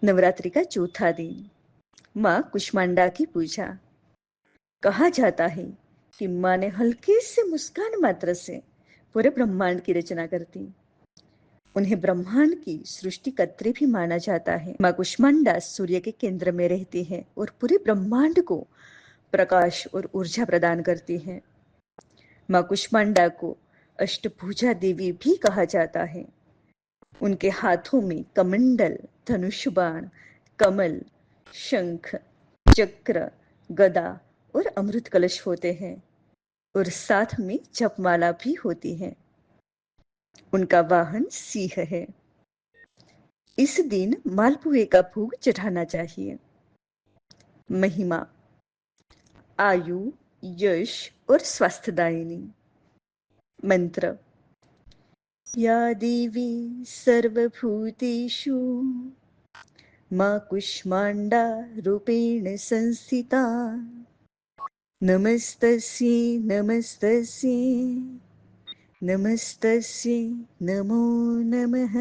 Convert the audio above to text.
नवरात्रि का चौथा दिन, माँ कुष्मांडा की पूजा। कहा जाता है कि माँ ने हल्के से मुस्कान मात्र से पूरे ब्रह्मांड की रचना कर दी। उन्हें ब्रह्मांड की सृष्टिकर्त्री भी माना जाता है। माँ कुष्मांडा सूर्य के केंद्र में रहती है और पूरे ब्रह्मांड को प्रकाश और ऊर्जा प्रदान करती है। माँ कुष्मांडा को अष्टभुजा देवी भी कहा जाता है। उनके हाथों में कमंडल, धनुष बाण, कमल, शंख, चक्र, गदा और अमृत कलश होते हैं और साथ में जपमाला भी होती है। उनका वाहन सिंह है। इस दिन मालपुए का भोग चढ़ाना चाहिए। महिमा: आयु, यश और स्वास्थ्यदायिनी। मंत्र: या देवी सर्वभूतेषु मां कुष्मांडा रूपेण संस्थिता, नमस्तस्यै नमस्तस्यै नमस्तस्यै नमो नमः।